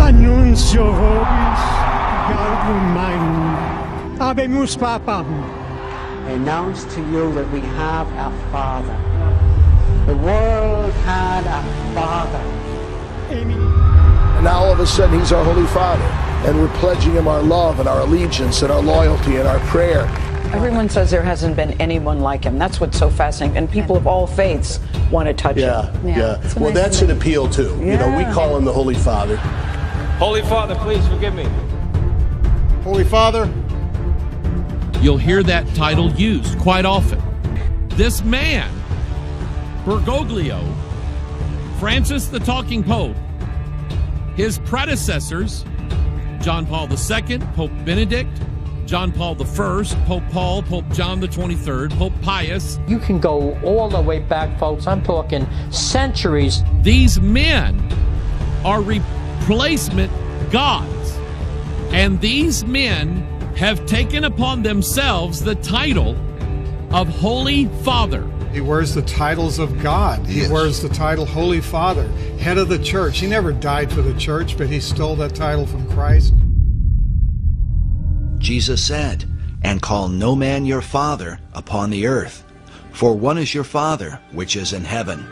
Annuncio vobis, gaudium magnum, habemus papam. Announce to you that we have a Father. The world had a Father. Amen. And now all of a sudden he's our Holy Father, and we're pledging him our love and our allegiance and our loyalty and our prayer. Everyone says there hasn't been anyone like him. That's what's so fascinating. And people of all faiths want to touch him. Yeah. Well, that's an appeal too. You know, we call him the Holy Father. Holy Father, please forgive me. Holy Father. You'll hear that title used quite often. This man, Bergoglio, Francis the Talking Pope, his predecessors, John Paul II, Pope Benedict, John Paul I, Pope Paul, Pope John the 23rd, Pope Pius. You can go all the way back, folks. I'm talking centuries. These men are replacement gods. And these men have taken upon themselves the title of Holy Father. He wears the titles of God. He wears the title Holy Father, head of the church. He never died for the church, but he stole that title from Christ. Jesus said, "And call no man your father upon the earth, for one is your Father which is in heaven."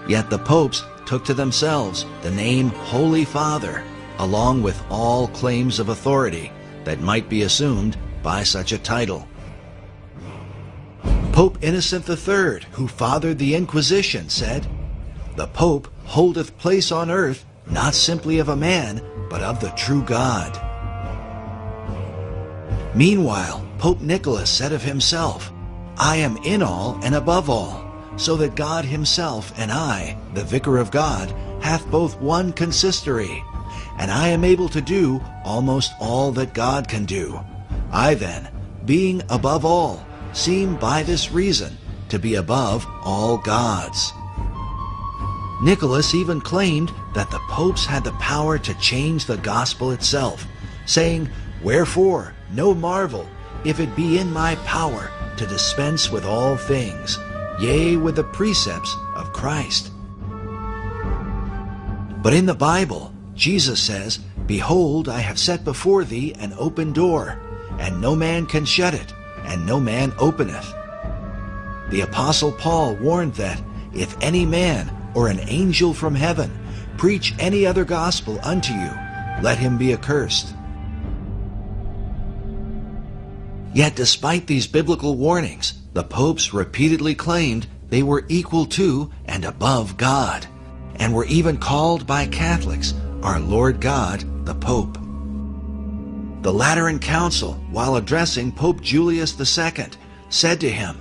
Yet the popes took to themselves the name Holy Father, along with all claims of authority that might be assumed by such a title. Pope Innocent III, who fathered the Inquisition, said, "The Pope holdeth place on earth, not simply of a man, but of the true God." Meanwhile, Pope Nicholas said of himself, "I am in all and above all, so that God himself and I, the Vicar of God, hath both one consistory, and I am able to do almost all that God can do. I then, being above all, seem by this reason to be above all gods." Nicholas even claimed that the popes had the power to change the gospel itself, saying, "Wherefore, no marvel, if it be in my power to dispense with all things, yea, with the precepts of Christ." But in the Bible, Jesus says, "Behold, I have set before thee an open door, and no man can shut it, and no man openeth." The Apostle Paul warned that, "If any man or an angel from heaven preach any other gospel unto you, let him be accursed." Yet despite these biblical warnings, the popes repeatedly claimed they were equal to and above God, and were even called by Catholics our Lord God, the Pope. The Lateran Council, while addressing Pope Julius II, said to him,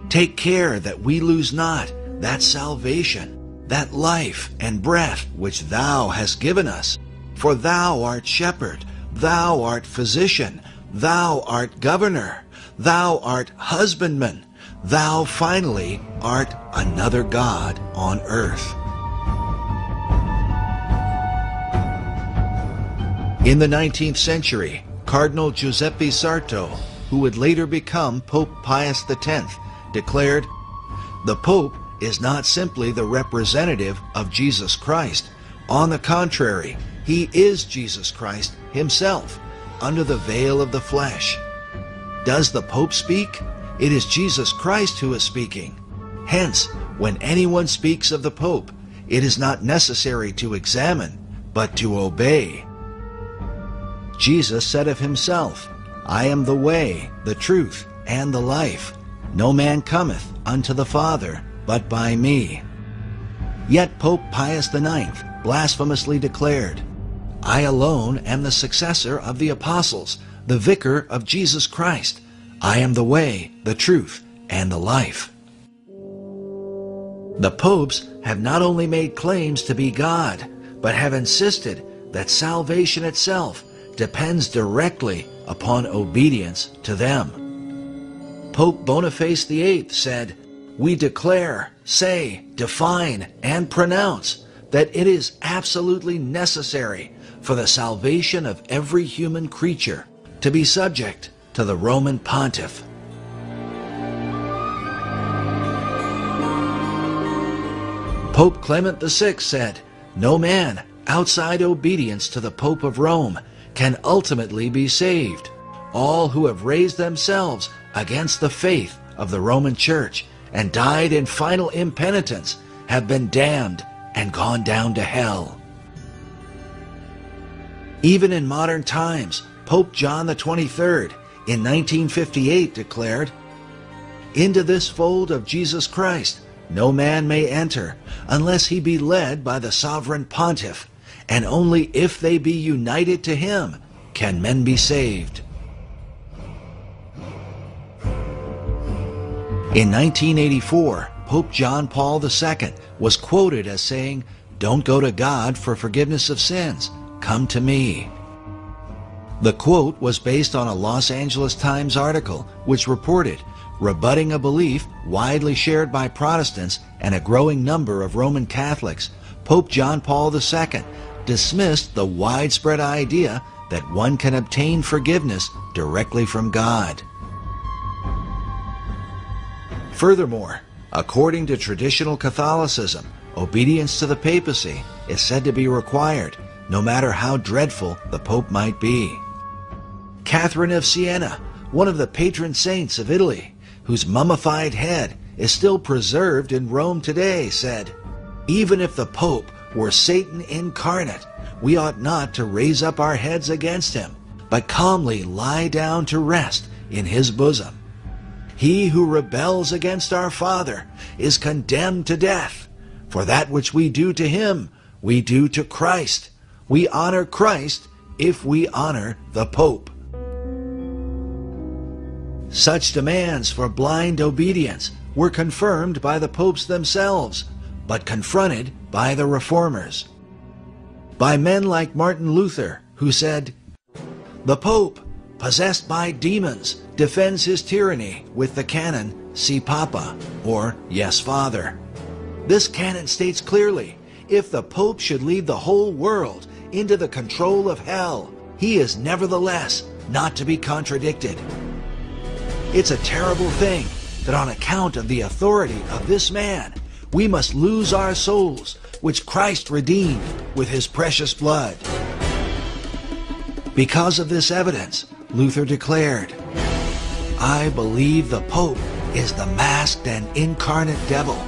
"Take care that we lose not that salvation, that life and breath which thou hast given us, for thou art shepherd, thou art physician, thou art governor, thou art husbandman, thou finally art another God on earth." In the 19th century, Cardinal Giuseppe Sarto, who would later become Pope Pius X, declared, "The Pope is not simply the representative of Jesus Christ. On the contrary, he is Jesus Christ himself, under the veil of the flesh. Does the Pope speak? It is Jesus Christ who is speaking. Hence, when anyone speaks of the Pope, it is not necessary to examine, but to obey." Jesus said of himself, "I am the way, the truth, and the life. No man cometh unto the Father but by me." Yet Pope Pius IX blasphemously declared, "I alone am the successor of the apostles, the vicar of Jesus Christ. I am the way, the truth, and the life." The popes have not only made claims to be God, but have insisted that salvation itself depends directly upon obedience to them. Pope Boniface VIII said, "We declare, say, define, and pronounce that it is absolutely necessary for the salvation of every human creature to be subject to the Roman Pontiff." Pope Clement VI said, "No man outside obedience to the Pope of Rome can ultimately be saved. All who have raised themselves against the faith of the Roman Church and died in final impenitence have been damned and gone down to hell." Even in modern times, Pope John XXIII in 1958 declared, "Into this fold of Jesus Christ no man may enter unless he be led by the sovereign pontiff, and only if they be united to him can men be saved." In 1984, Pope John Paul II was quoted as saying, "Don't go to God for forgiveness of sins, come to me." The quote was based on a Los Angeles Times article which reported, rebutting a belief widely shared by Protestants and a growing number of Roman Catholics, Pope John Paul II dismissed the widespread idea that one can obtain forgiveness directly from God. Furthermore, according to traditional Catholicism, obedience to the papacy is said to be required, no matter how dreadful the Pope might be. Catherine of Siena, one of the patron saints of Italy, whose mummified head is still preserved in Rome today, said, "Even if the Pope were Satan incarnate, we ought not to raise up our heads against him, but calmly lie down to rest in his bosom. He who rebels against our Father is condemned to death. For that which we do to him, we do to Christ. We honor Christ if we honor the Pope." Such demands for blind obedience were confirmed by the popes themselves, but confronted by the reformers. By men like Martin Luther, who said, "The Pope, possessed by demons, defends his tyranny with the canon, Si Papa, or Yes, Father. This canon states clearly, if the Pope should lead the whole world into the control of hell, he is nevertheless not to be contradicted. It's a terrible thing that on account of the authority of this man, we must lose our souls, which Christ redeemed with his precious blood." Because of this evidence, Luther declared, "I believe the Pope is the masked and incarnate devil,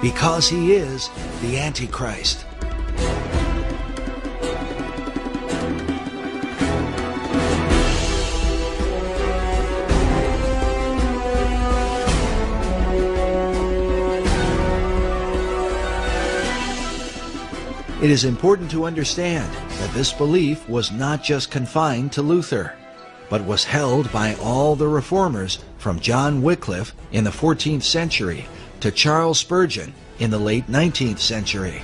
because he is the Antichrist." It is important to understand that this belief was not just confined to Luther, but was held by all the reformers from John Wycliffe in the 14th century to Charles Spurgeon in the late 19th century.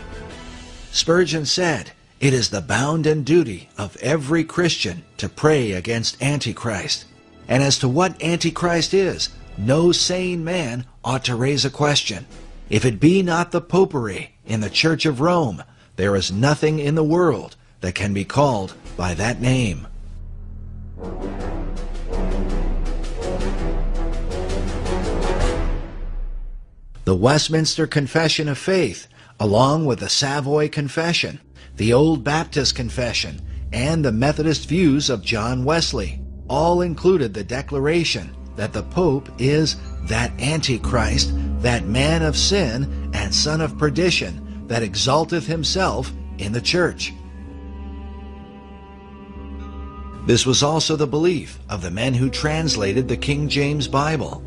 Spurgeon said, "It is the bounden duty of every Christian to pray against Antichrist. And as to what Antichrist is, no sane man ought to raise a question. If it be not the Popery in the Church of Rome, there is nothing in the world that can be called by that name." The Westminster Confession of Faith, along with the Savoy Confession, the Old Baptist Confession, and the Methodist views of John Wesley, all included the declaration that the Pope is that Antichrist, that man of sin and son of perdition, that exalteth himself in the church. This was also the belief of the men who translated the King James Bible.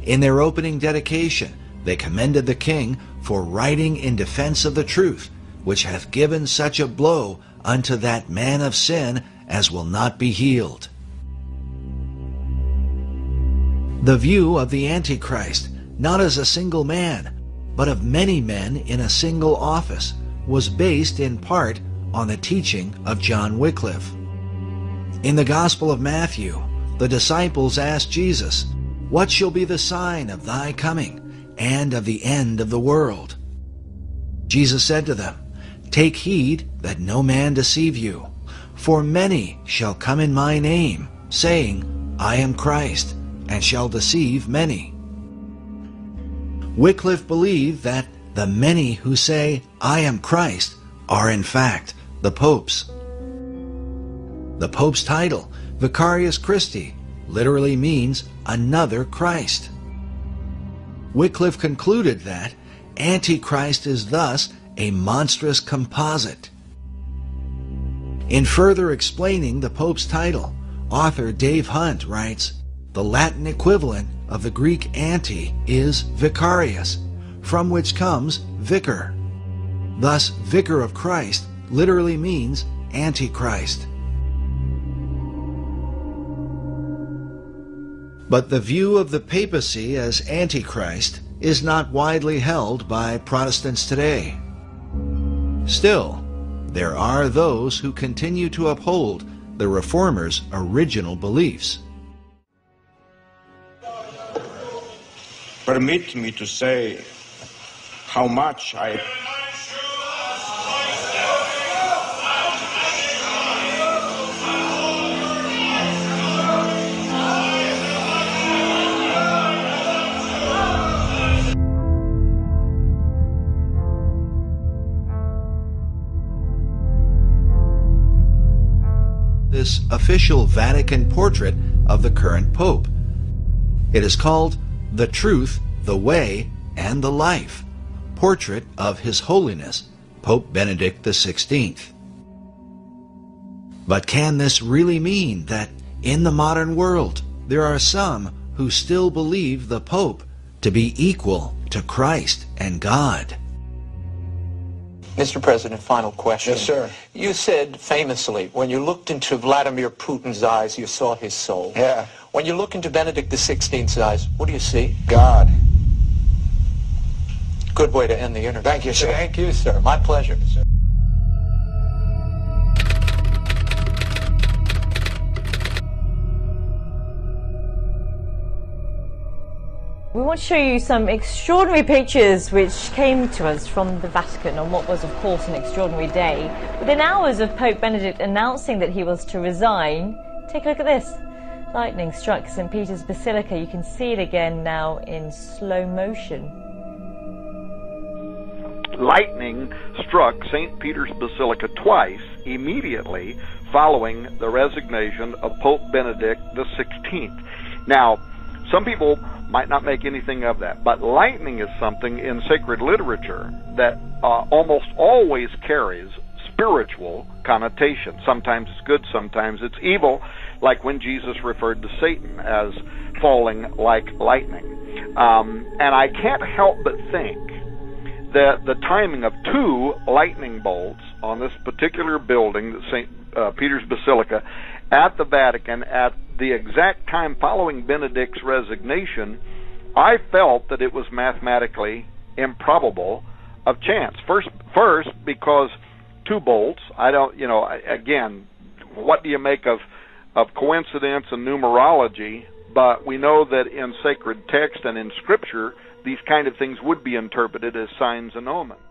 In their opening dedication, they commended the king for writing in defense of the truth, which hath given such a blow unto that man of sin as will not be healed. The view of the Antichrist, not as a single man, but of many men in a single office, was based in part on the teaching of John Wycliffe. In the Gospel of Matthew, the disciples asked Jesus, "What shall be the sign of thy coming and of the end of the world?" Jesus said to them, "Take heed that no man deceive you, for many shall come in my name, saying, I am Christ, and shall deceive many." Wycliffe believed that the many who say, "I am Christ," are in fact the popes. The pope's title, Vicarius Christi, literally means another Christ. Wycliffe concluded that Antichrist is thus a monstrous composite. In further explaining the pope's title, author Dave Hunt writes, "The Latin equivalent of the Greek anti is vicarius, from which comes vicar. Thus, Vicar of Christ literally means Antichrist." But the view of the papacy as Antichrist is not widely held by Protestants today. Still, there are those who continue to uphold the Reformers' original beliefs. Permit me to say how much I this official Vatican portrait of the current Pope. It is called The Truth, the Way, and the Life, Portrait of His Holiness, Pope Benedict XVI. But can this really mean that in the modern world there are some who still believe the Pope to be equal to Christ and God? Mr. President, final question. Yes, sir. You said famously, when you looked into Vladimir Putin's eyes, you saw his soul. Yeah. When you look into Benedict XVI's eyes, what do you see? God. Good way to end the interview. Thank you, sir. Thank you, sir. My pleasure. We want to show you some extraordinary pictures which came to us from the Vatican on what was, of course, an extraordinary day. Within hours of Pope Benedict announcing that he was to resign, take a look at this. Lightning struck St. Peter's Basilica. You can see it again now in slow motion. Lightning struck St. Peter's Basilica twice immediately following the resignation of Pope Benedict XVI. Now, some people might not make anything of that, but lightning is something in sacred literature that almost always carries spiritual connotation. Sometimes it's good, sometimes it's evil, like when Jesus referred to Satan as falling like lightning. And I can't help but think that the timing of two lightning bolts on this particular building, St. Peter's Basilica, at the Vatican, at the exact time following Benedict's resignation, I felt that it was mathematically improbable of chance. First, because two bolts, I don't, again, what do you make of coincidence and numerology? But we know that in sacred text and in Scripture, these kind of things would be interpreted as signs and omens.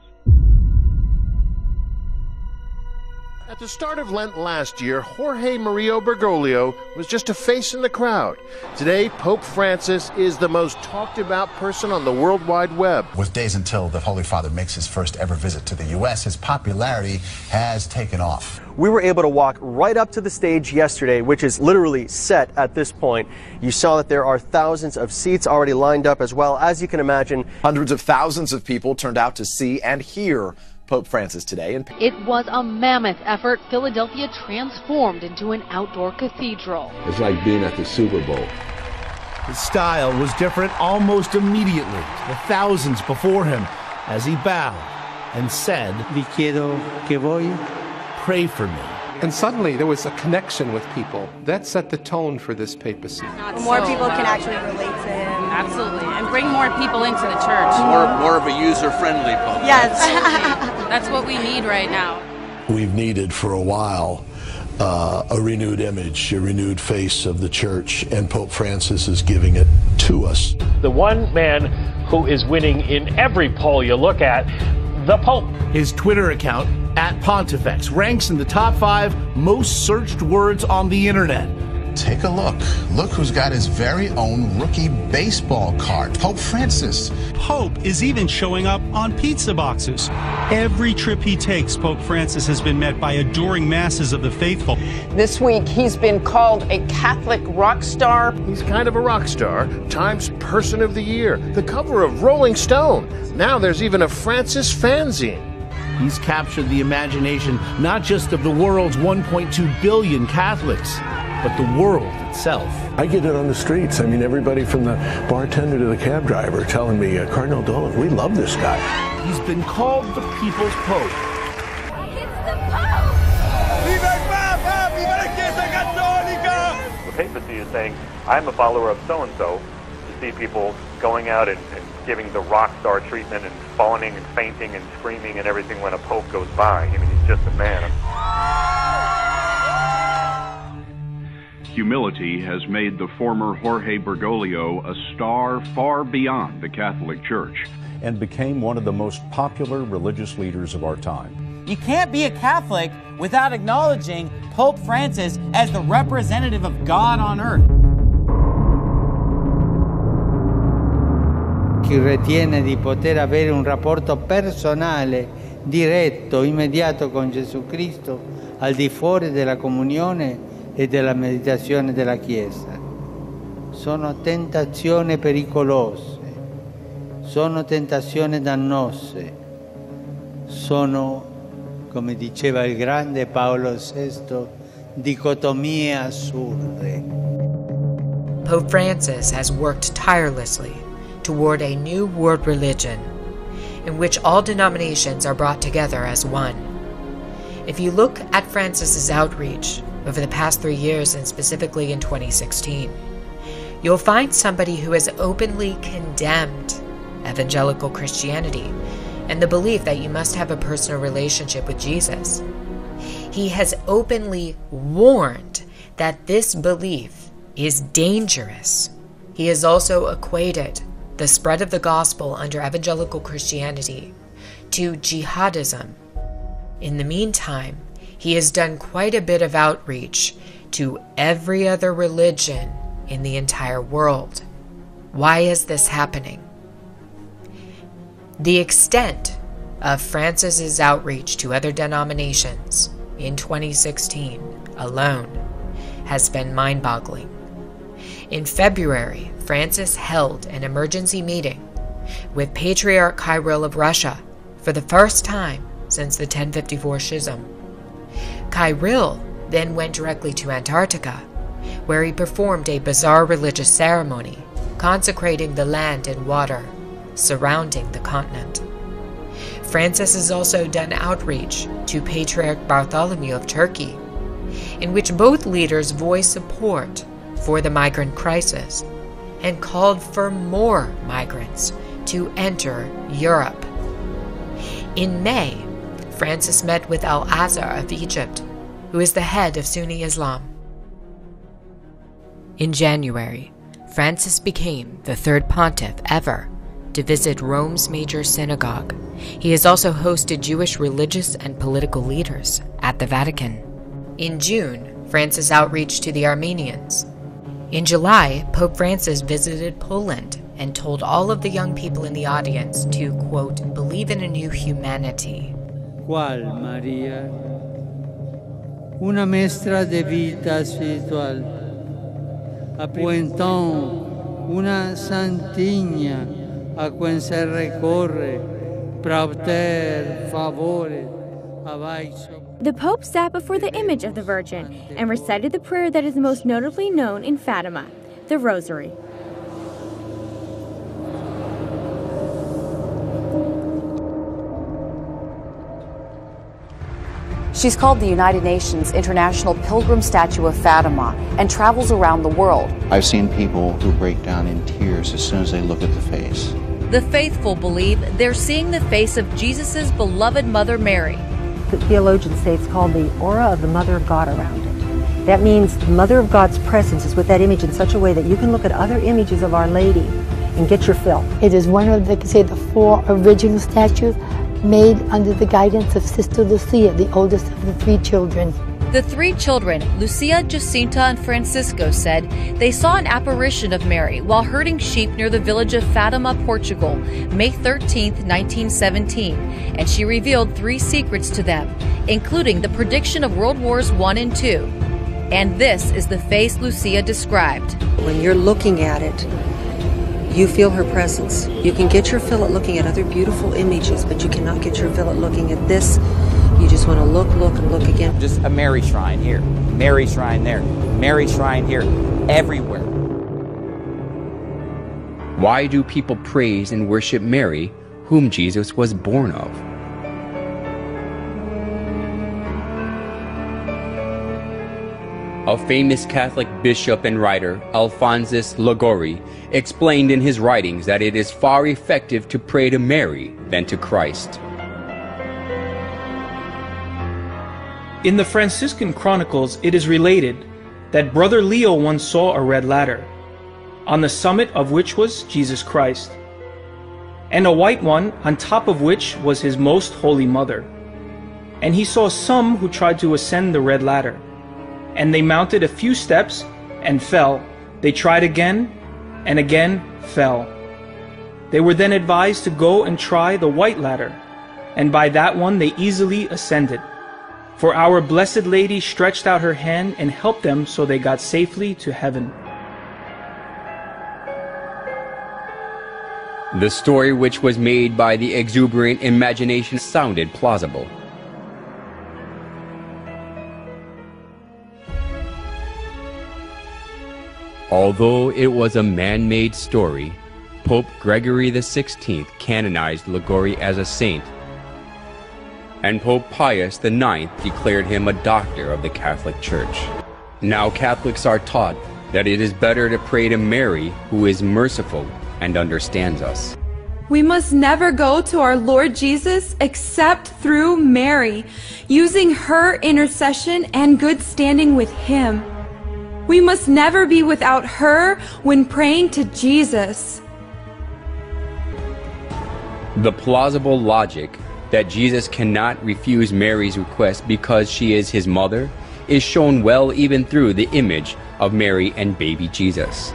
At the start of Lent last year, Jorge Mario Bergoglio was just a face in the crowd. Today, Pope Francis is the most talked about person on the World Wide Web. With days until the Holy Father makes his first ever visit to the U.S., his popularity has taken off. We were able to walk right up to the stage yesterday, which is literally set at this point. You saw that there are thousands of seats already lined up as well. As you can imagine, hundreds of thousands of people turned out to see and hear Pope Francis today. It was a mammoth effort. Philadelphia transformed into an outdoor cathedral. It's like being at the Super Bowl. His style was different almost immediately to the thousands before him as he bowed and said, "Pray for me." And suddenly there was a connection with people. That set the tone for this papacy. More people can actually relate to him. Absolutely. And bring more people into the church. More of a user-friendly Pope. Yes. That's what we need right now. We've needed for a while a renewed image, a renewed face of the church, and Pope Francis is giving it to us. The one man who is winning in every poll you look at, the Pope. His Twitter account, @Pontifex, ranks in the top 5 most searched words on the internet. Take a look. Look who's got his very own rookie baseball card, Pope Francis. Pope is even showing up on pizza boxes. Every trip he takes, Pope Francis has been met by adoring masses of the faithful. This week, he's been called a Catholic rock star. He's kind of a rock star, Times Person of the Year, the cover of Rolling Stone. Now there's even a Francis fanzine. He's captured the imagination not just of the world's 1.2 billion Catholics, but the world itself. I get it on the streets. I mean, everybody from the bartender to the cab driver telling me, Cardinal Dolan, we love this guy. He's been called the People's Pope. The papacy is saying, I'm a follower of so-and-so, to see people going out and giving the rock star treatment and fawning and fainting and screaming and everything when a pope goes by. I mean, he's just a man. Humility has made the former Jorge Bergoglio a star far beyond the Catholic Church, and became one of the most popular religious leaders of our time. You can't be a Catholic without acknowledging Pope Francis as the representative of God on earth. Chi ritiene di poter avere un rapporto personale, diretto, immediato con Gesù Cristo, al di fuori della comunione e della meditazione della Chiesa. Sono tentazioni pericolose, sono tentazioni dannose, sono, come diceva il grande Paolo VI, dicotomie assurde. Pope Francis has worked tirelessly toward a new world religion in which all denominations are brought together as one. If you look at Francis's outreach over the past 3 years, and specifically in 2016, you'll find somebody who has openly condemned evangelical Christianity and the belief that you must have a personal relationship with Jesus. He has openly warned that this belief is dangerous. He has also equated the spread of the gospel under evangelical Christianity to jihadism. In the meantime, he has done quite a bit of outreach to every other religion in the entire world. Why is this happening? The extent of Francis's outreach to other denominations in 2016 alone has been mind-boggling. In February, Francis held an emergency meeting with Patriarch Kirill of Russia for the first time since the 1054 Schism. Kirill then went directly to Antarctica, where he performed a bizarre religious ceremony consecrating the land and water surrounding the continent. Francis has also done outreach to Patriarch Bartholomew of Turkey, in which both leaders voiced support for the migrant crisis and called for more migrants to enter Europe. In May, Francis met with Al-Azhar of Egypt, who is the head of Sunni Islam. In January, Francis became the third pontiff ever to visit Rome's major synagogue. He has also hosted Jewish religious and political leaders at the Vatican. In June, Francis outreached to the Armenians. In July, Pope Francis visited Poland and told all of the young people in the audience to, quote, believe in a new humanity. ¿Cuál, María? Una maestra de vida espiritual. O então, una santinha a quem se recorre para obter favores abaixo. The Pope sat before the image of the Virgin and recited the prayer that is most notably known in Fatima, the Rosary. She's called the United Nations International Pilgrim Statue of Fatima and travels around the world. I've seen people who break down in tears as soon as they look at the face. The faithful believe they're seeing the face of Jesus' beloved Mother Mary. The theologians say it's called the aura of the Mother of God around it. That means the Mother of God's presence is with that image in such a way that you can look at other images of Our Lady and get your fill. It is one of the 4 original statues made under the guidance of Sister Lucia, the oldest of the 3 children. The 3 children, Lucia, Jacinta, and Francisco, said they saw an apparition of Mary while herding sheep near the village of Fatima, Portugal, May 13, 1917, and she revealed 3 secrets to them, including the prediction of World Wars I and II. And this is the face Lucia described. When you're looking at it, you feel her presence. You can get your fill at looking at other beautiful images, but you cannot get your fill at looking at this. You just want to look, and look again. Just a Mary shrine here, Mary shrine there, Mary shrine here, everywhere. Why do people praise and worship Mary, whom Jesus was born of? A famous Catholic bishop and writer, Alphonsus Liguori, explained in his writings that it is far effective to pray to Mary than to Christ. In the Franciscan Chronicles, it is related that Brother Leo once saw a red ladder, on the summit of which was Jesus Christ, and a white one on top of which was his most holy mother. And he saw some who tried to ascend the red ladder, and they mounted a few steps and fell. They tried again and again fell. They were then advised to go and try the white ladder, and by that one they easily ascended. For our Blessed Lady stretched out her hand and helped them, so they got safely to heaven. The story, which was made by the exuberant imagination, sounded plausible. Although it was a man-made story, Pope Gregory XVI canonized Liguori as a saint, and Pope Pius IX declared him a doctor of the Catholic Church. Now Catholics are taught that it is better to pray to Mary, who is merciful and understands us. We must never go to our Lord Jesus except through Mary, using her intercession and good standing with Him. We must never be without her when praying to Jesus. The plausible logic that Jesus cannot refuse Mary's request because she is his mother is shown well even through the image of Mary and baby Jesus.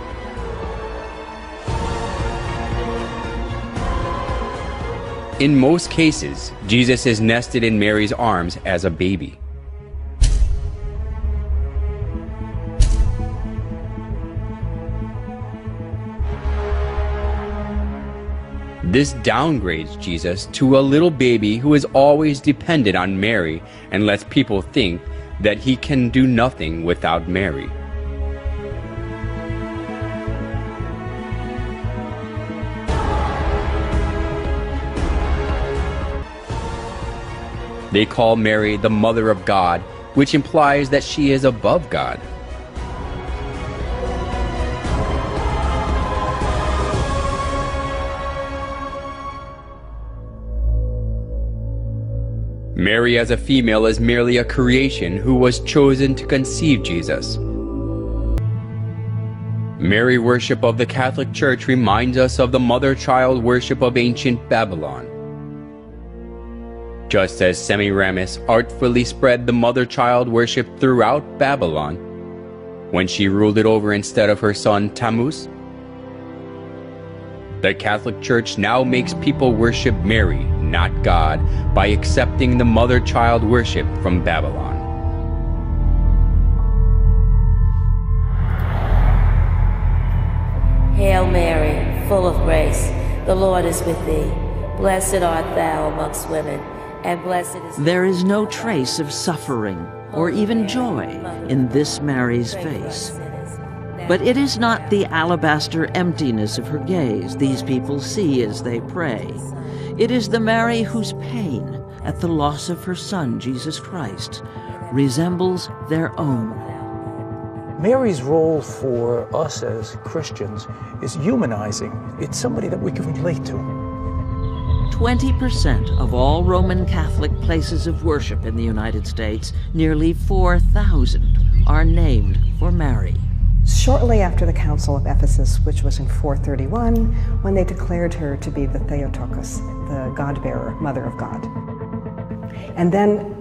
In most cases, Jesus is nested in Mary's arms as a baby. This downgrades Jesus to a little baby who is always dependent on Mary and lets people think that he can do nothing without Mary. They call Mary the Mother of God, which implies that she is above God. Mary as a female is merely a creation who was chosen to conceive Jesus. Mary worship of the Catholic Church reminds us of the mother-child worship of ancient Babylon. Just as Semiramis artfully spread the mother-child worship throughout Babylon when she ruled it over instead of her son Tammuz, the Catholic Church now makes people worship Mary, not God, by accepting the mother-child worship from Babylon. Hail Mary, full of grace, the Lord is with thee. Blessed art thou amongst women, and blessed is... There is no trace of suffering or even joy in this Mary's face. But it is not the alabaster emptiness of her gaze these people see as they pray. It is the Mary whose pain at the loss of her son, Jesus Christ, resembles their own. Mary's role for us as Christians is humanizing. It's somebody that we can relate to. 20% of all Roman Catholic places of worship in the United States, nearly 4,000, are named for Mary. Shortly after the Council of Ephesus, which was in 431, when they declared her to be the Theotokos, the God-bearer, Mother of God. And then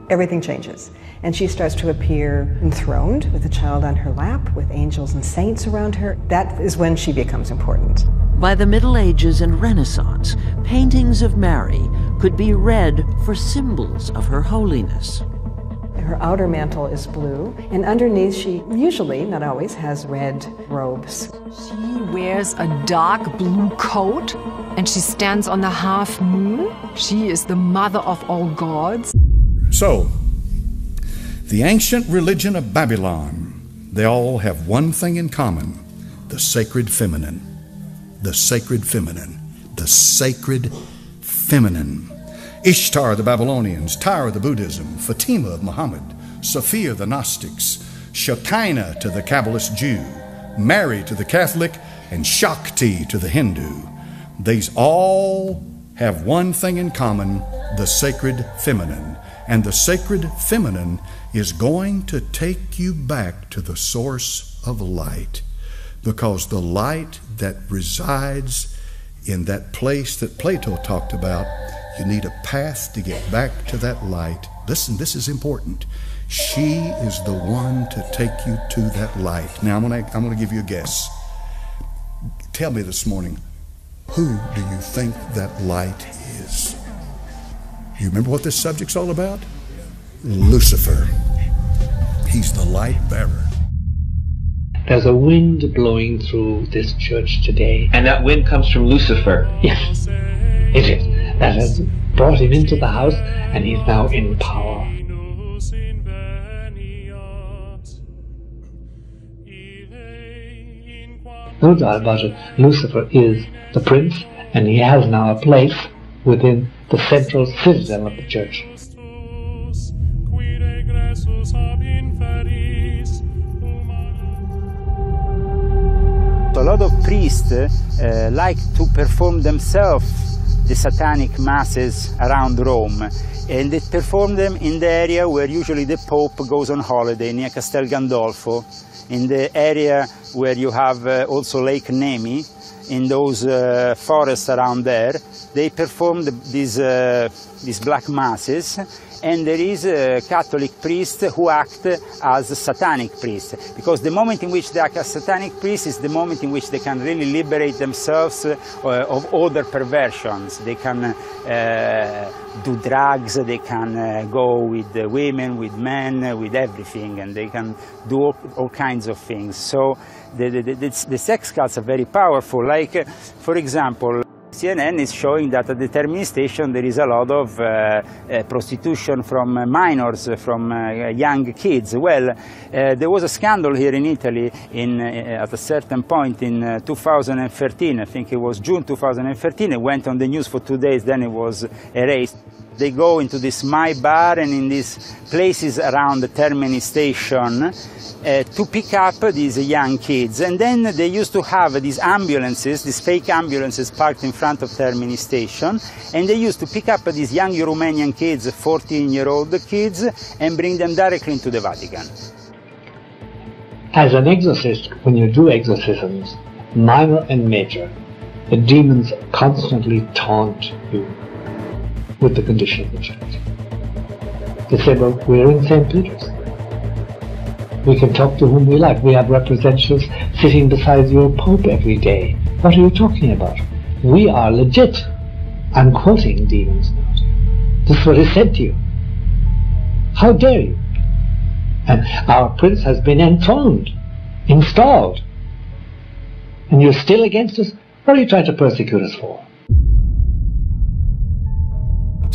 everything changes, and she starts to appear enthroned with a child on her lap, with angels and saints around her. That is when she becomes important. By the Middle Ages and Renaissance, paintings of Mary could be read for symbols of her holiness. Her outer mantle is blue, and underneath she usually, not always, has red robes. She wears a dark blue coat, and she stands on the half moon. She is the mother of all gods. So, the ancient religion of Babylon, they all have one thing in common: the sacred feminine. The sacred feminine. The sacred feminine. Ishtar the Babylonians, Tyre the Buddhism, Fatima of Muhammad, Sophia the Gnostics, Shekinah to the Kabbalist Jew, Mary to the Catholic, and Shakti to the Hindu. These all have one thing in common: the sacred feminine. And the sacred feminine is going to take you back to the source of light, because the light that resides in that place that Plato talked about, you need a path to get back to that light. Listen, this is important. She is the one to take you to that light. Now, I'm going to give you a guess. Tell me this morning, who do you think that light is? You remember what this subject's all about? Lucifer. He's the light bearer. There's a wind blowing through this church today. And that wind comes from Lucifer? Yes, it is. That has brought him into the house, and he's now in power. No doubt about it, Lucifer is the prince, and he has now a place within the central citadel of the church. A lot of priests like to perform themselves the satanic masses around Rome, and they perform them in the area where usually the Pope goes on holiday, near Castel Gandolfo, in the area where you have also Lake Nemi, in those forests around there. They perform these black masses, and there is a Catholic priest who acts as a satanic priest, because the moment in which they act as satanic priest is the moment in which they can really liberate themselves of other perversions. They can do drugs, they can go with women, with men, with everything, and they can do all kinds of things. So the sex cults are very powerful. Like, for example, CNN is showing that at the termini station there is a lot of prostitution from minors, from young kids. Well, there was a scandal here in Italy at a certain point in 2013, I think it was June 2013, it went on the news for 2 days, then it was erased. They go into this My Bar and in these places around the Termini station to pick up these young kids. And then they used to have these ambulances, these fake ambulances parked in front of Termini station, and they used to pick up these young Romanian kids, 14-year-old kids, and bring them directly into the Vatican. As an exorcist, when you do exorcisms, minor and major, the demons constantly taunt you with the condition of the church. They say, well, we're in St. Peter's. We can talk to whom we like. We have representatives sitting beside your Pope every day. What are you talking about? We are legit. I'm quoting demons now. This is what is said to you. How dare you? And our prince has been enthroned, installed. And you're still against us? What are you trying to persecute us for?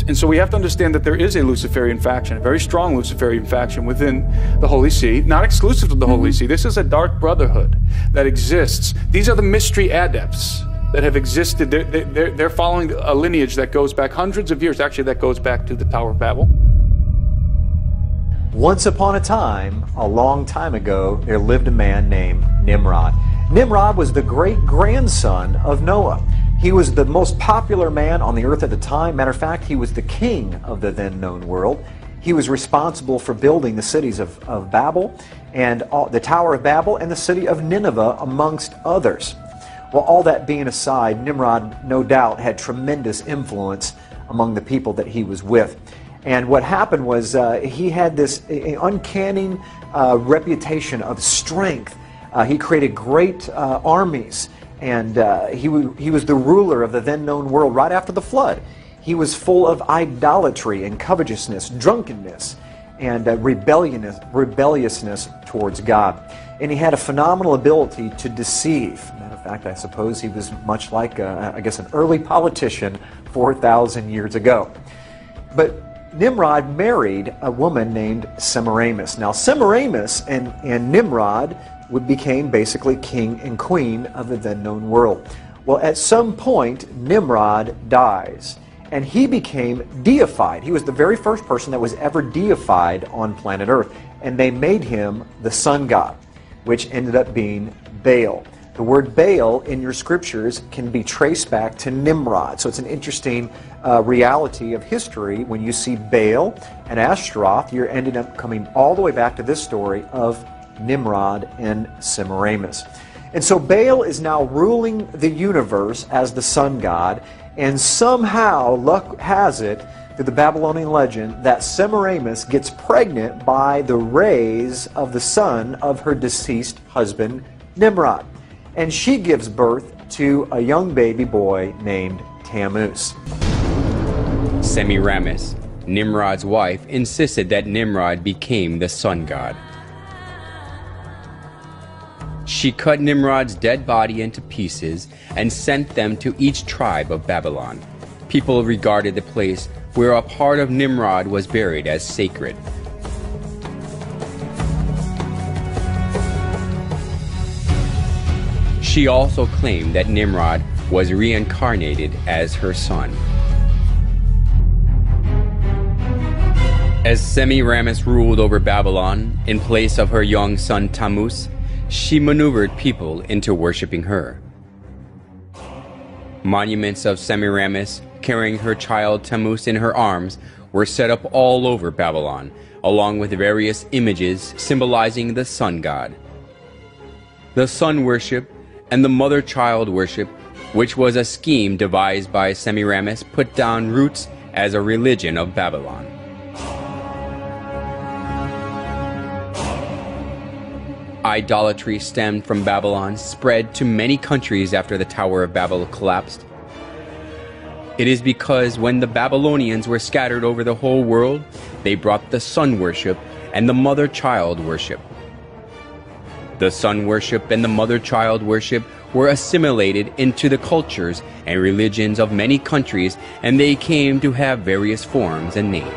And so we have to understand that there is a Luciferian faction, a very strong Luciferian faction within the Holy See, not exclusive to the Holy See. This is a dark brotherhood that exists. These are the mystery adepts. that have existed. They're following a lineage that goes back hundreds of years. Actually, that goes back to the Tower of Babel. Once upon a time, a long time ago, there lived a man named Nimrod. Nimrod was the great-grandson of Noah. He was the most popular man on the earth at the time. Matter of fact, he was the king of the then-known world. He was responsible for building the cities of Babel, and the Tower of Babel, and the city of Nineveh, amongst others. Well, all that being aside, Nimrod, no doubt, had tremendous influence among the people that he was with. And what happened was he had this uncanny reputation of strength. He created great armies, and he was the ruler of the then-known world right after the flood. He was full of idolatry and covetousness, drunkenness, and rebelliousness towards God. And he had a phenomenal ability to deceive. Matter of fact, I suppose he was much like, I guess, an early politician 4,000 years ago. But Nimrod married a woman named Semiramis. Now, Semiramis and Nimrod became basically king and queen of the then-known world. Well, at some point, Nimrod dies, and he became deified. He was the very first person that was ever deified on planet Earth, and they made him the sun god, which ended up being Baal. The word Baal in your scriptures can be traced back to Nimrod. So it's an interesting reality of history. When you see Baal and Ashtaroth, you're ended up coming all the way back to this story of Nimrod and Semiramis. And so Baal is now ruling the universe as the sun god, and somehow luck has it through the Babylonian legend that Semiramis gets pregnant by the rays of the sun of her deceased husband Nimrod. And she gives birth to a young baby boy named Tammuz. Semiramis, Nimrod's wife, insisted that Nimrod became the sun god. She cut Nimrod's dead body into pieces and sent them to each tribe of Babylon. People regarded the place where a part of Nimrod was buried as sacred. She also claimed that Nimrod was reincarnated as her son. As Semiramis ruled over Babylon in place of her young son Tammuz, she maneuvered people into worshiping her. Monuments of Semiramis carrying her child Tammuz in her arms were set up all over Babylon, along with various images symbolizing the sun god. The sun worship and the mother-child worship, which was a scheme devised by Semiramis, put down roots as a religion of Babylon. Idolatry stemmed from Babylon, spread to many countries after the Tower of Babel collapsed. It is because when the Babylonians were scattered over the whole world, they brought the sun worship and the mother-child worship. The sun worship and the mother-child worship were assimilated into the cultures and religions of many countries, and they came to have various forms and names.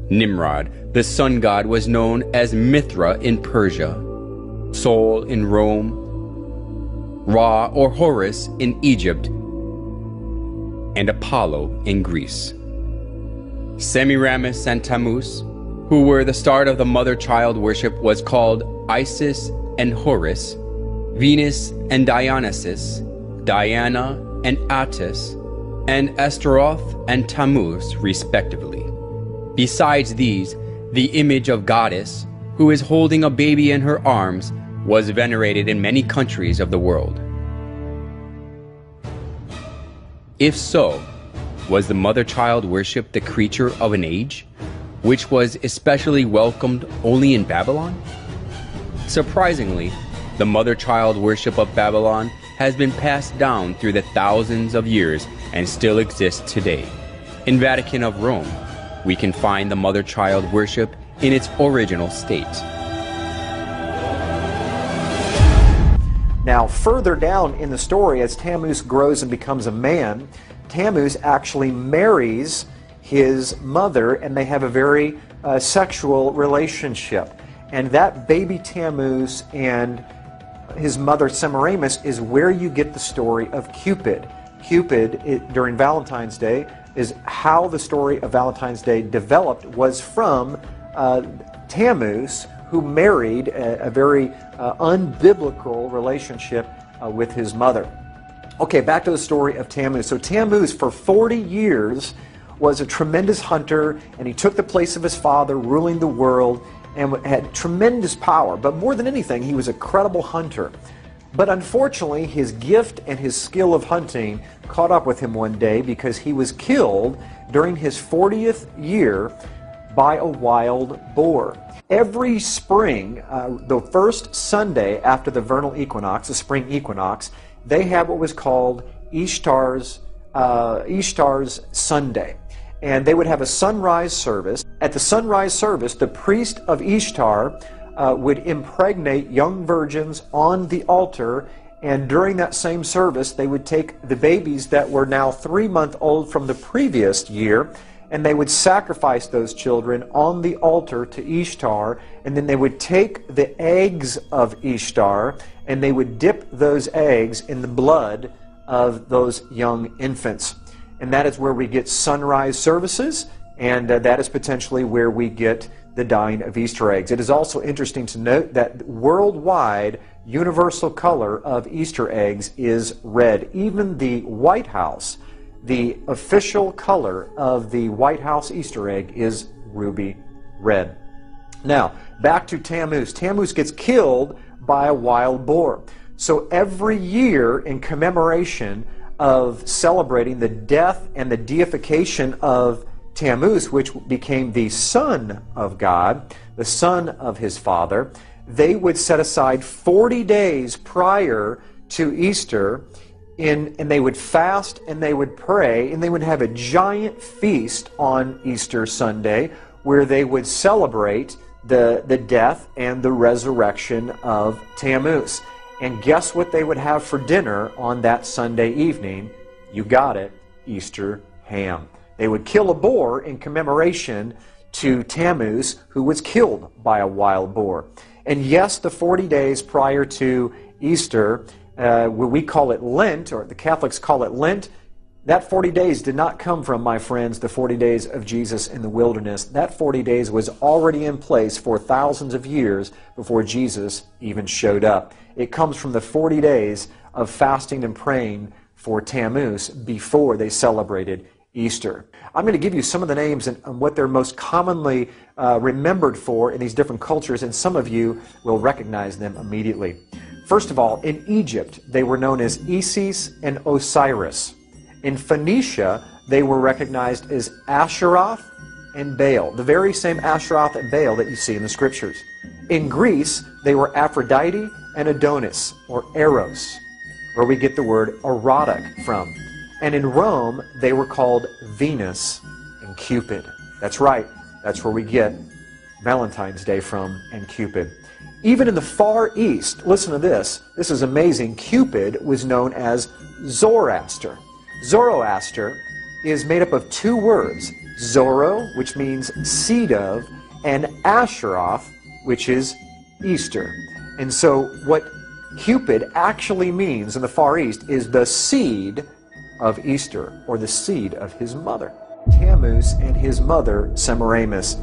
Nimrod, the sun god, was known as Mithra in Persia, Sol in Rome, Ra or Horus in Egypt, and Apollo in Greece. Semiramis and Tammuz, who were the start of the mother-child worship, was called Isis and Horus, Venus and Dionysus, Diana and Attis, and Astaroth and Tammuz, respectively. Besides these, the image of goddess, who is holding a baby in her arms, was venerated in many countries of the world. If so, was the mother-child worship the creature of an age, which was especially welcomed only in Babylon? Surprisingly, the mother-child worship of Babylon has been passed down through the thousands of years and still exists today. In Vatican of Rome, we can find the mother-child worship in its original state. Now, further down in the story, as Tammuz grows and becomes a man, Tammuz actually marries his mother, and they have a very sexual relationship. And that baby Tammuz and his mother Semiramis is where you get the story of Cupid. Cupid, during Valentine's Day, is how the story of Valentine's Day developed, was from Tammuz, who married a very unbiblical relationship with his mother. Okay, back to the story of Tammuz. So Tammuz, for 40 years, was a tremendous hunter, and he took the place of his father, ruling the world, and had tremendous power. But more than anything, he was a credible hunter. But unfortunately, his gift and his skill of hunting caught up with him one day, because he was killed during his 40th year by a wild boar. Every spring, the first Sunday after the vernal equinox, the spring equinox, they have what was called Ishtar's Sunday. And they would have a sunrise service. At the sunrise service, the priest of Ishtar would impregnate young virgins on the altar, and during that same service, they would take the babies that were now 3-month-old from the previous year, and they would sacrifice those children on the altar to Ishtar, and then they would take the eggs of Ishtar, and they would dip those eggs in the blood of those young infants. And that is where we get sunrise services, and that is potentially where we get the dyeing of Easter eggs. It is also interesting to note that worldwide universal color of Easter eggs is red. Even the White House, the official color of the White House Easter egg is ruby red. Now, back to Tammuz. Tammuz gets killed by a wild boar. So every year, in commemoration of celebrating the death and the deification of Tammuz, which became the son of God, the son of his father, they would set aside 40 days prior to Easter, and they would fast and they would pray, and they would have a giant feast on Easter Sunday where they would celebrate the death and the resurrection of Tammuz. And guess what they would have for dinner on that Sunday evening? You got it, Easter ham. They would kill a boar in commemoration to Tammuz, who was killed by a wild boar. And yes, the 40 days prior to Easter, where we call it Lent, or the Catholics call it Lent, that 40 days did not come from, my friends, the 40 days of Jesus in the wilderness. That 40 days was already in place for thousands of years before Jesus even showed up. It comes from the 40 days of fasting and praying for Tammuz before they celebrated Easter. I'm going to give you some of the names and what they're most commonly remembered for in these different cultures, and some of you will recognize them immediately. First of all, in Egypt, they were known as Isis and Osiris. In Phoenicia, they were recognized as Asheroth and Baal, the very same Asheroth and Baal that you see in the Scriptures. In Greece, they were Aphrodite and Adonis, or Eros, where we get the word erotic from. And in Rome, they were called Venus and Cupid. That's right, that's where we get Valentine's Day from, and Cupid. Even in the Far East, listen to this, this is amazing, Cupid was known as Zoroaster. Zoroaster is made up of two words, Zoro, which means seed of, and Asheroth, which is Easter. And so what Cupid actually means in the Far East is the seed of Easter, or the seed of his mother. Tammuz and his mother Semiramis.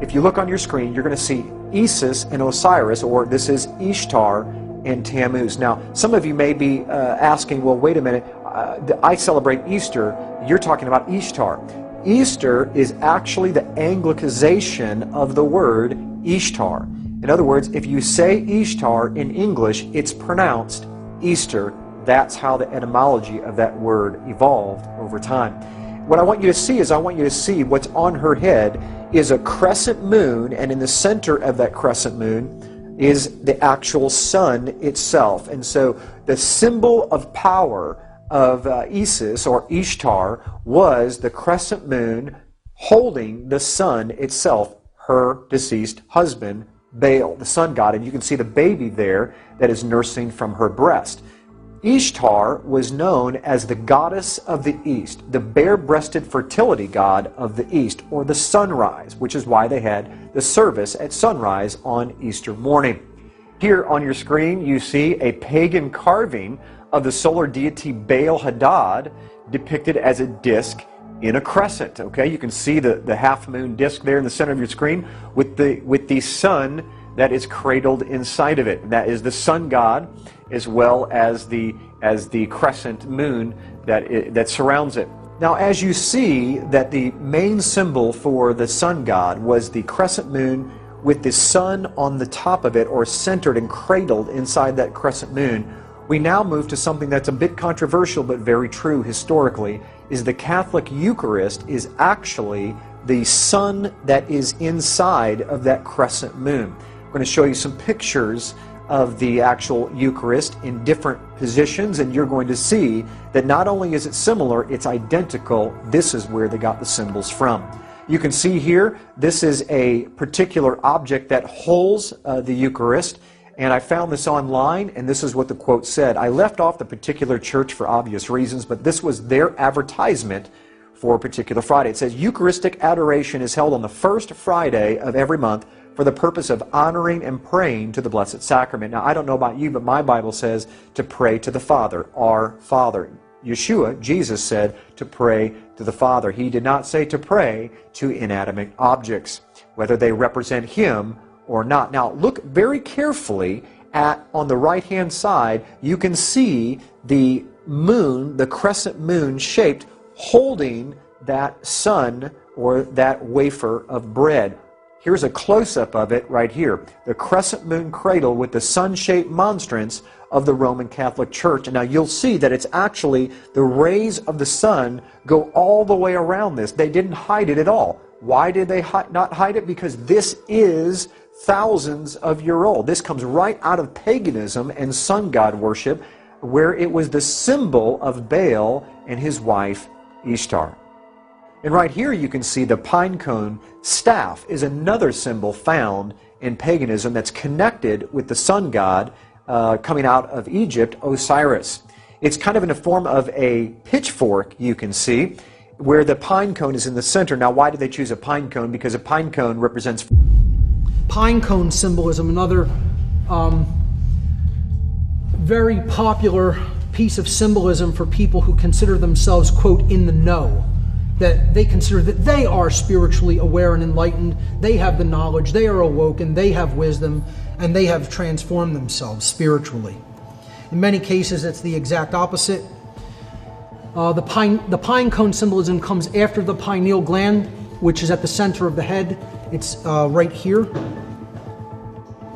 If you look on your screen, you're going to see Isis and Osiris, or this is Ishtar and Tammuz. Now, some of you may be asking, well, wait a minute, I celebrate Easter, you're talking about Ishtar. Easter is actually the Anglicization of the word Ishtar. In other words, if you say Ishtar in English, it's pronounced Easter. That's how the etymology of that word evolved over time. What I want you to see is, I want you to see what's on her head is a crescent moon, and in the center of that crescent moon is the actual sun itself. And so the symbol of power of Isis, or Ishtar, was the crescent moon holding the sun itself, her deceased husband, Baal, the sun god. And you can see the baby there that is nursing from her breast. Ishtar was known as the goddess of the East, the bare-breasted fertility god of the East, or the sunrise, which is why they had the service at sunrise on Easter morning. Here on your screen you see a pagan carving of the solar deity Baal Hadad depicted as a disc in a crescent. Okay, you can see the half-moon disc there in the center of your screen with the sun that is cradled inside of it. That is the sun god, as well as the crescent moon that surrounds it. Now, as you see that the main symbol for the sun god was the crescent moon with the sun on the top of it, or centered and cradled inside that crescent moon, we now move to something that's a bit controversial but very true historically, is the Catholic Eucharist is actually the sun that is inside of that crescent moon. I'm going to show you some pictures of the actual Eucharist in different positions, and you're going to see that not only is it similar, it's identical. This is where they got the symbols from. You can see here, this is a particular object that holds the Eucharist, and I found this online, and this is what the quote said. I left off the particular church for obvious reasons, but this was their advertisement for a particular Friday. It says, Eucharistic adoration is held on the first Friday of every month for the purpose of honoring and praying to the Blessed Sacrament. Now, I don't know about you, but my Bible says to pray to the Father, our Father. Yeshua, Jesus, said to pray to the Father. He did not say to pray to inanimate objects, whether they represent Him or not. Now, look very carefully at, on the right-hand side, you can see the moon, the crescent moon shaped, holding that sun or that wafer of bread. Here's a close-up of it right here. The crescent moon cradle with the sun-shaped monstrance of the Roman Catholic Church. And now you'll see that it's actually the rays of the sun go all the way around this. They didn't hide it at all. Why did they not hide it? Because this is thousands of years old. This comes right out of paganism and sun god worship, where it was the symbol of Baal and his wife Ishtar. And right here you can see the pine cone staff is another symbol found in paganism that's connected with the sun god coming out of Egypt, Osiris. It's kind of in the form of a pitchfork, you can see, where the pine cone is in the center. Now, why did they choose a pine cone? Because a pine cone represents... Pine cone symbolism, another very popular piece of symbolism for people who consider themselves, quote, in the know. That they consider that they are spiritually aware and enlightened, they have the knowledge, they are awoken, they have wisdom, and they have transformed themselves spiritually. In many cases, it's the exact opposite. The pine cone symbolism comes after the pineal gland, which is at the center of the head. It's right here,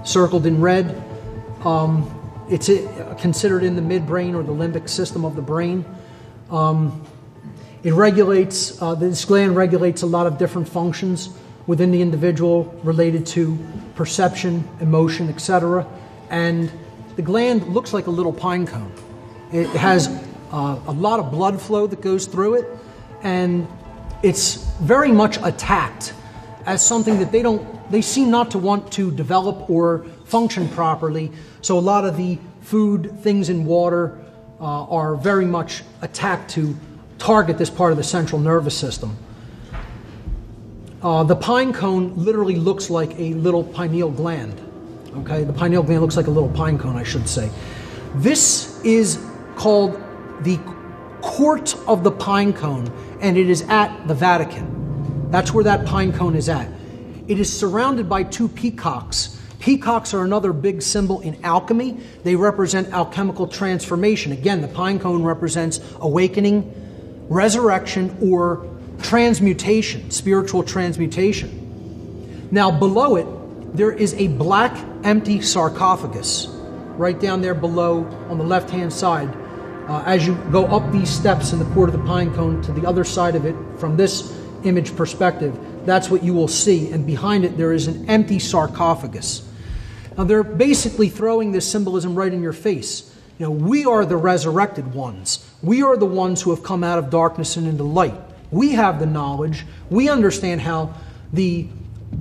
circled in red. It's considered in the midbrain or the limbic system of the brain. It regulates, this gland regulates a lot of different functions within the individual related to perception, emotion, etc. And the gland looks like a little pine cone. It has a lot of blood flow that goes through it, and it's very much attacked as something that they seem not to want to develop or function properly. So a lot of the food, things in water are very much attacked to target this part of the central nervous system. The pine cone literally looks like a little pineal gland. Okay, the pineal gland looks like a little pine cone, I should say. This is called the Court of the Pine Cone, and it is at the Vatican. That's where that pine cone is at. It is surrounded by two peacocks. Peacocks are another big symbol in alchemy. They represent alchemical transformation. Again, the pine cone represents awakening, resurrection, or transmutation, spiritual transmutation. Now below it, there is a black empty sarcophagus right down there below on the left-hand side. As you go up these steps in the Court of the Pine Cone to the other side of it, from this image perspective, that's what you will see. And behind it, there is an empty sarcophagus. Now, they're basically throwing this symbolism right in your face. You know, we are the resurrected ones. We are the ones who have come out of darkness and into light. We have the knowledge. We understand how the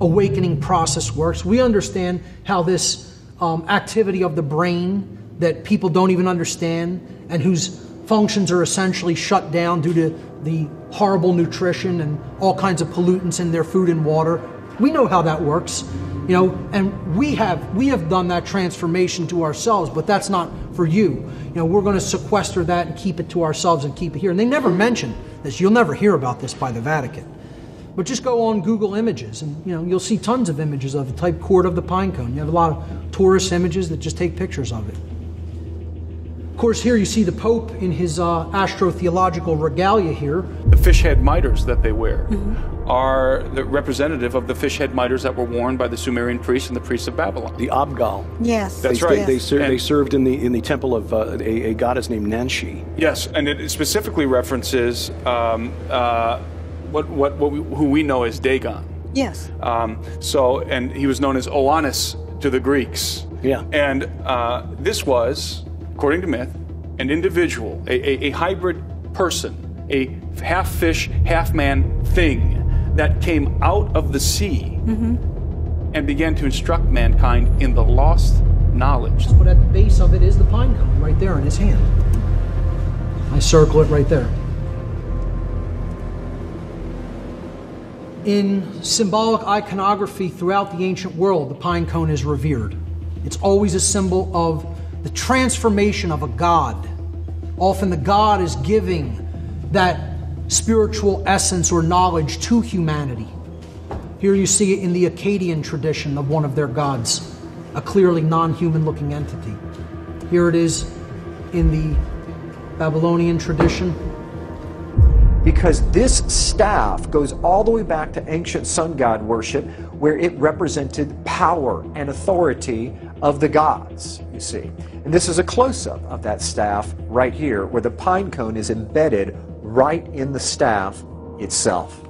awakening process works. We understand how this activity of the brain that people don't even understand and whose functions are essentially shut down due to the horrible nutrition and all kinds of pollutants in their food and water. We know how that works, you know, and we have done that transformation to ourselves, but that's not for you. You know, we're going to sequester that and keep it to ourselves and keep it here. And they never mention this. You'll never hear about this by the Vatican. But just go on Google Images and, you know, you'll see tons of images of it. Type Court of the Pinecone. You have a lot of tourist images that just take pictures of it. Of course, here you see the Pope in his astrotheological regalia here. The fish head miters that they wear are the representative of the fish head miters that were worn by the Sumerian priests and the priests of Babylon. The Abgal. Yes. That's right. They served in the temple of a goddess named Nanshi. Yes, and it specifically references who we know as Dagon. Yes. And he was known as Oannes to the Greeks. Yeah. And this was, according to myth, an individual, a hybrid person, a half fish, half man thing that came out of the sea and began to instruct mankind in the lost knowledge. But at the base of it is the pine cone right there in his hand. I circle it right there. In symbolic iconography throughout the ancient world, the pine cone is revered. It's always a symbol of the transformation of a god. Often the god is giving that spiritual essence or knowledge to humanity. Here you see it in the Akkadian tradition of one of their gods, a clearly non-human looking entity. Here it is in the Babylonian tradition. Because this staff goes all the way back to ancient sun god worship, where it represented power and authority of the gods, you see. And this is a close-up of that staff right here, where the pine cone is embedded right in the staff itself.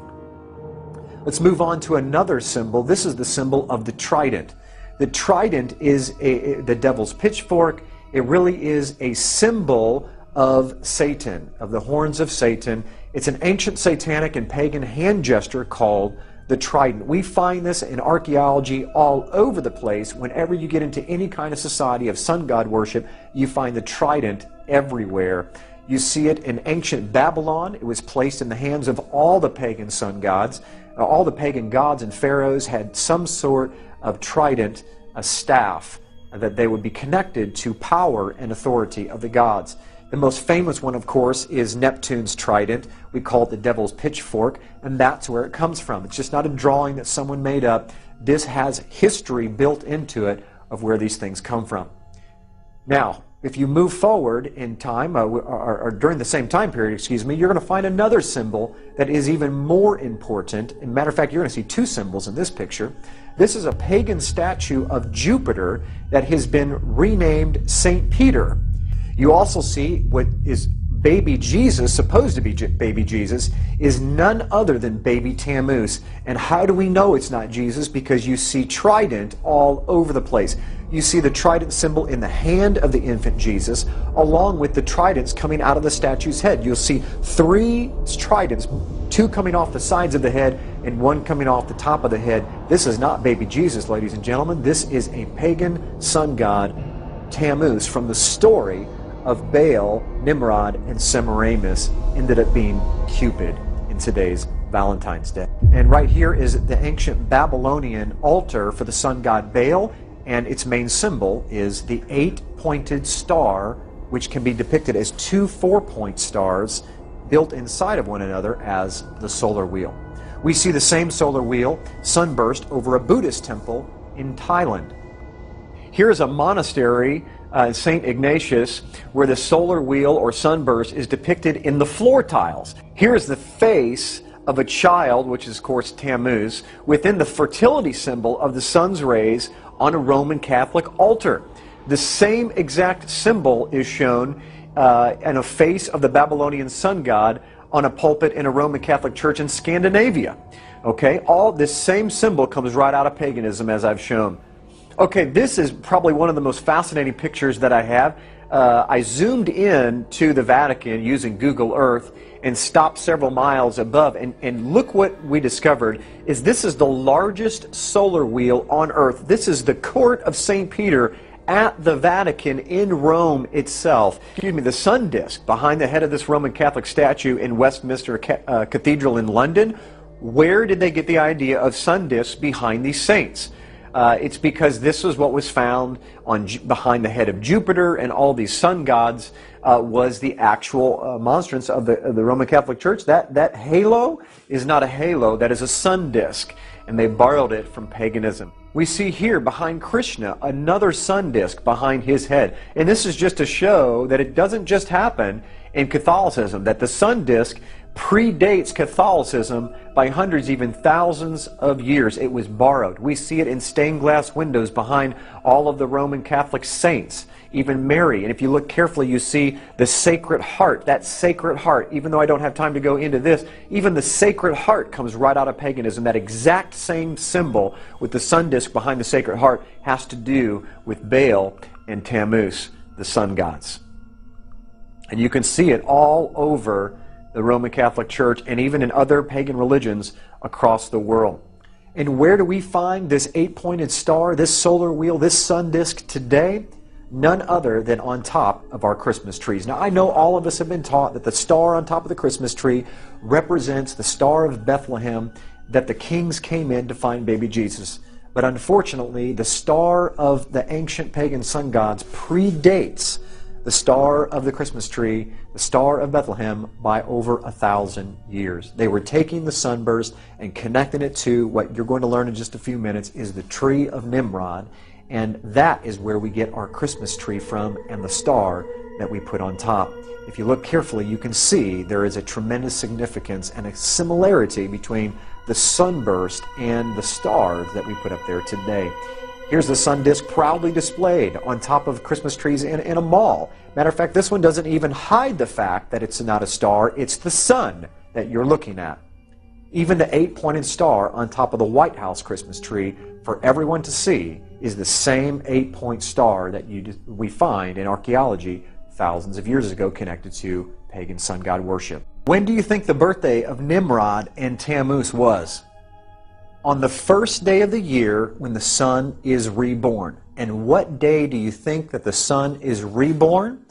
Let's move on to another symbol. This is the symbol of the trident. The trident is the devil's pitchfork. It really is a symbol of Satan, of the horns of Satan. It's an ancient satanic and pagan hand gesture called the trident. We find this in archaeology all over the place. Whenever you get into any kind of society of sun god worship, you find the trident everywhere. You see it in ancient Babylon. It was placed in the hands of all the pagan sun gods. All the pagan gods and pharaohs had some sort of trident, a staff, that they would be connected to power and authority of the gods. The most famous one, of course, is Neptune's trident. We call it the devil's pitchfork, and that's where it comes from. It's just not a drawing that someone made up. This has history built into it of where these things come from. Now, if you move forward in time, or during the same time period, excuse me, you're going to find another symbol that is even more important. As a matter of fact, you're going to see two symbols in this picture. This is a pagan statue of Jupiter that has been renamed St. Peter. You also see what is baby Jesus, supposed to be baby Jesus, is none other than baby Tammuz. And how do we know it's not Jesus? Because you see trident all over the place. You see the trident symbol in the hand of the infant Jesus, along with the tridents coming out of the statue's head. You'll see three tridents, two coming off the sides of the head and one coming off the top of the head. This is not baby Jesus, ladies and gentlemen. This is a pagan sun god, Tammuz, from the story of Baal, Nimrod, and Semiramis, ended up being Cupid in today's Valentine's Day. And right here is the ancient Babylonian altar for the sun god Baal, and its main symbol is the 8-pointed star, which can be depicted as two 4-point stars built inside of one another as the solar wheel. We see the same solar wheel sunburst over a Buddhist temple in Thailand. Here is a monastery, St. Ignatius, where the solar wheel or sunburst is depicted in the floor tiles. Here is the face of a child, which is of course Tammuz, within the fertility symbol of the sun's rays on a Roman Catholic altar. The same exact symbol is shown in a face of the Babylonian sun god on a pulpit in a Roman Catholic church in Scandinavia. Okay, all this same symbol comes right out of paganism, as I've shown. Okay, this is probably one of the most fascinating pictures that I have. I zoomed in to the Vatican using Google Earth and stopped several miles above, and look what we discovered is this is the largest solar wheel on Earth. This is the court of St. Peter at the Vatican in Rome itself. The sun disk behind the head of this Roman Catholic statue in Westminster Cathedral in London. Where did they get the idea of sun disks behind these saints? It's because this was what was found behind the head of Jupiter, and all these sun gods was the actual monstrance of the Roman Catholic Church. That halo is not a halo, that is a sun disk, and they borrowed it from paganism. We see here behind Krishna another sun disk behind his head, and this is just to show that it doesn't just happen in Catholicism, that the sun disk predates Catholicism by hundreds, even thousands of years. It was borrowed. We see it in stained glass windows behind all of the Roman Catholic saints, even Mary. And if you look carefully, you see the Sacred Heart. That Sacred Heart, even though I don't have time to go into this, even the Sacred Heart comes right out of paganism. That exact same symbol with the sun disk behind the Sacred Heart has to do with Baal and Tammuz, the sun gods. And you can see it all over the Roman Catholic Church, and even in other pagan religions across the world. And where do we find this 8-pointed star, this solar wheel, this sun disk today? None other than on top of our Christmas trees. Now, I know all of us have been taught that the star on top of the Christmas tree represents the Star of Bethlehem, that the kings came in to find baby Jesus. But unfortunately, the star of the ancient pagan sun gods predates the star of the Christmas tree, the Star of Bethlehem, by over 1,000 years. They were taking the sunburst and connecting it to what you're going to learn in just a few minutes is the tree of Nimrod, and that is where we get our Christmas tree from and the star that we put on top. If you look carefully, you can see there is a tremendous significance and a similarity between the sunburst and the stars that we put up there today. Here's the sun disk proudly displayed on top of Christmas trees in a mall. Matter of fact, this one doesn't even hide the fact that it's not a star, it's the sun that you're looking at. Even the 8-pointed star on top of the White House Christmas tree, for everyone to see, is the same 8-point star that we find in archaeology thousands of years ago connected to pagan sun god worship. When do you think the birthday of Nimrod and Tammuz was? On the first day of the year when the sun is reborn. And what day do you think that the sun is reborn?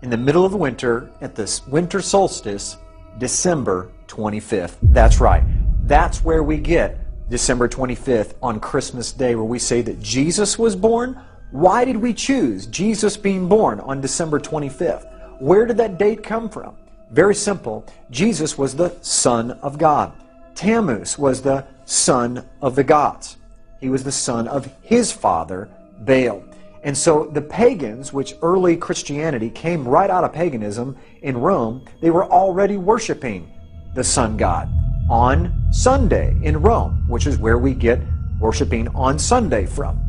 In the middle of the winter, at the winter solstice, December 25th. That's right. That's where we get December 25th on Christmas Day, where we say that Jesus was born. Why did we choose Jesus being born on December 25th? Where did that date come from? Very simple. Jesus was the Son of God. Tammuz was the son of the gods. He was the son of his father, Baal. And so the pagans, which early Christianity came right out of paganism in Rome, they were already worshiping the sun god on Sunday in Rome, which is where we get worshiping on Sunday from.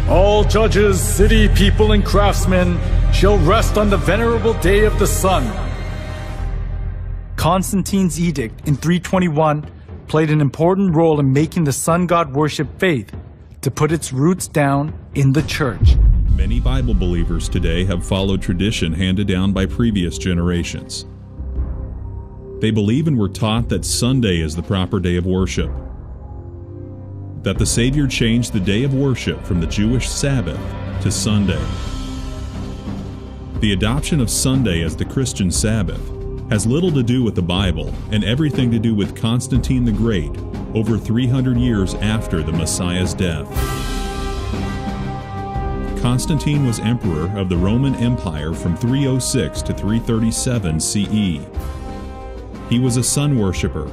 All judges, city people, and craftsmen shall rest on the venerable day of the sun. Constantine's edict in 321 played an important role in making the sun god worship faith to put its roots down in the church. Many Bible believers today have followed tradition handed down by previous generations. They believe and were taught that Sunday is the proper day of worship, that the Savior changed the day of worship from the Jewish Sabbath to Sunday. The adoption of Sunday as the Christian Sabbath has little to do with the Bible and everything to do with Constantine the Great over 300 years after the Messiah's death. Constantine was emperor of the Roman Empire from 306 to 337 CE. He was a sun worshipper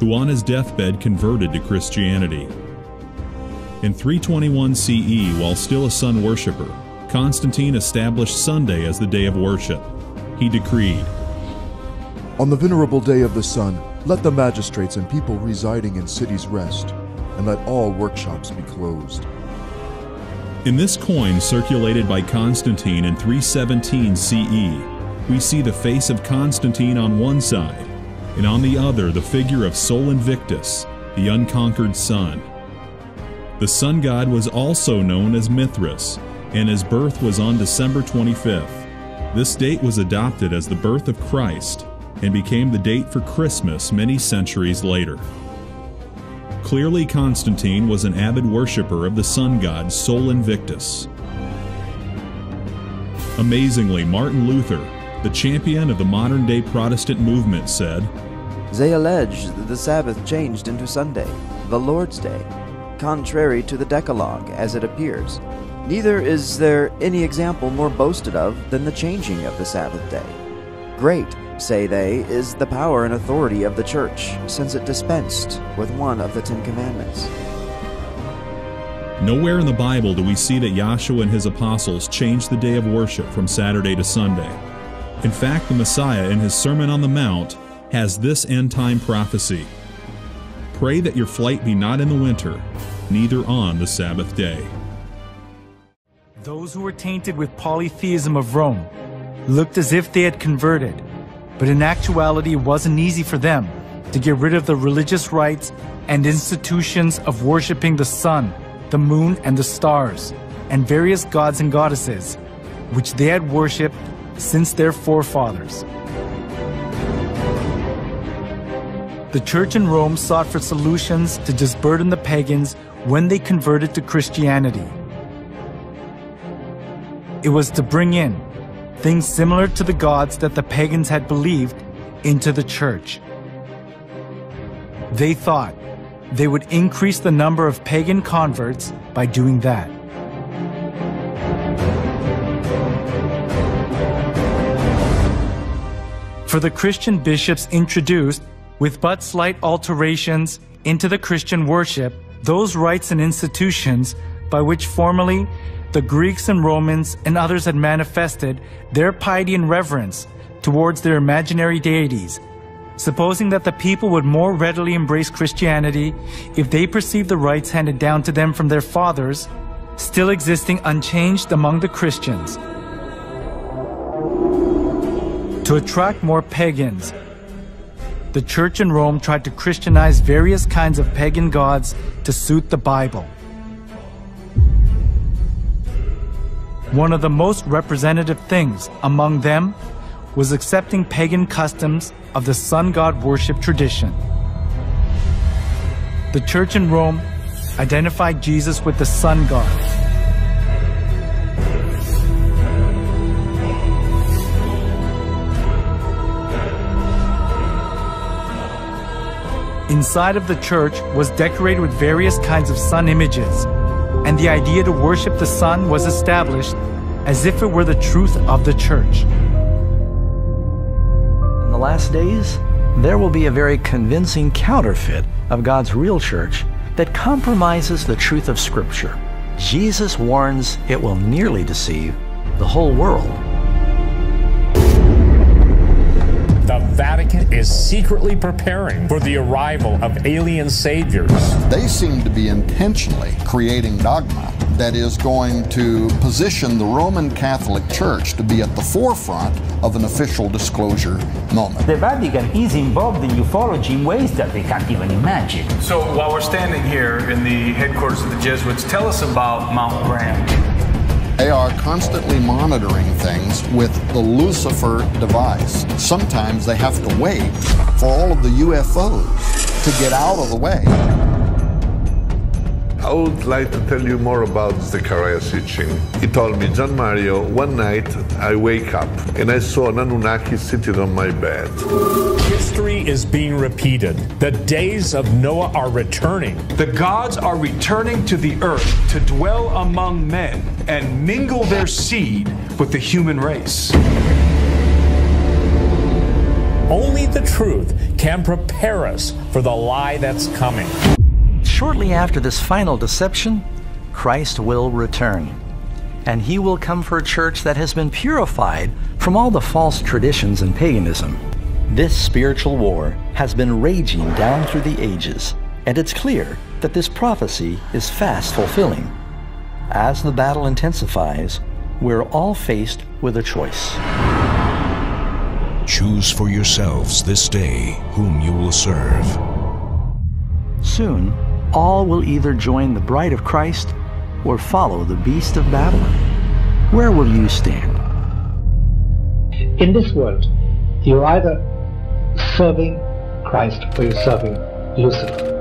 who on his deathbed converted to Christianity. In 321 CE, while still a sun worshipper, Constantine established Sunday as the day of worship. He decreed, "On the venerable day of the sun, let the magistrates and people residing in cities rest, and let all workshops be closed." In this coin circulated by Constantine in 317 CE, we see the face of Constantine on one side, and on the other the figure of Sol Invictus, the unconquered sun. The sun god was also known as Mithras, and his birth was on December 25th. This date was adopted as the birth of Christ and became the date for Christmas many centuries later. Clearly, Constantine was an avid worshipper of the sun god Sol Invictus. Amazingly, Martin Luther, the champion of the modern-day Protestant movement, said, "They allege that the Sabbath changed into Sunday, the Lord's Day, contrary to the Decalogue as it appears. Neither is there any example more boasted of than the changing of the Sabbath day. Great, say they, is the power and authority of the Church, since it dispensed with one of the 10 Commandments." Nowhere in the Bible do we see that Yahshua and his apostles changed the day of worship from Saturday to Sunday. In fact, the Messiah in his Sermon on the Mount has this end-time prophecy: "Pray that your flight be not in the winter, neither on the Sabbath day." Those who were tainted with polytheism of Rome looked as if they had converted, but in actuality it wasn't easy for them to get rid of the religious rites and institutions of worshiping the sun, the moon, and the stars, and various gods and goddesses, which they had worshipped since their forefathers. The church in Rome sought for solutions to disburden the pagans when they converted to Christianity. It was to bring in things similar to the gods that the pagans had believed into the church. They thought they would increase the number of pagan converts by doing that. For the Christian bishops introduced, with but slight alterations into the Christian worship, those rites and institutions by which formerly the Greeks and Romans and others had manifested their piety and reverence towards their imaginary deities, supposing that the people would more readily embrace Christianity if they perceived the rites handed down to them from their fathers still existing unchanged among the Christians. To attract more pagans, the church in Rome tried to Christianize various kinds of pagan gods to suit the Bible. One of the most representative things among them was accepting pagan customs of the sun god worship tradition. The church in Rome identified Jesus with the sun god. Inside of the church was decorated with various kinds of sun images, and the idea to worship the sun was established as if it were the truth of the church. In the last days, there will be a very convincing counterfeit of God's real church that compromises the truth of Scripture. Jesus warns it will nearly deceive the whole world. The Vatican is secretly preparing for the arrival of alien saviors. They seem to be intentionally creating dogma that is going to position the Roman Catholic Church to be at the forefront of an official disclosure moment. The Vatican is involved in ufology in ways that they can't even imagine. So while we're standing here in the headquarters of the Jesuits, tell us about Mount Graham. They are constantly monitoring things with the Lucifer device. Sometimes they have to wait for all of the UFOs to get out of the way. I would like to tell you more about Zechariah Sitchin. He told me, "John Mario, one night I wake up and I saw an Anunnaki sitting on my bed." History is being repeated. The days of Noah are returning. The gods are returning to the earth to dwell among men and mingle their seed with the human race. Only the truth can prepare us for the lie that's coming. Shortly after this final deception, Christ will return, and he will come for a church that has been purified from all the false traditions and paganism. This spiritual war has been raging down through the ages, and it's clear that this prophecy is fast fulfilling. As the battle intensifies, we're all faced with a choice. Choose for yourselves this day whom you will serve. Soon, all will either join the bride of Christ or follow the beast of Babylon. Where will you stand? In this world, you're either serving Christ or you're serving Lucifer.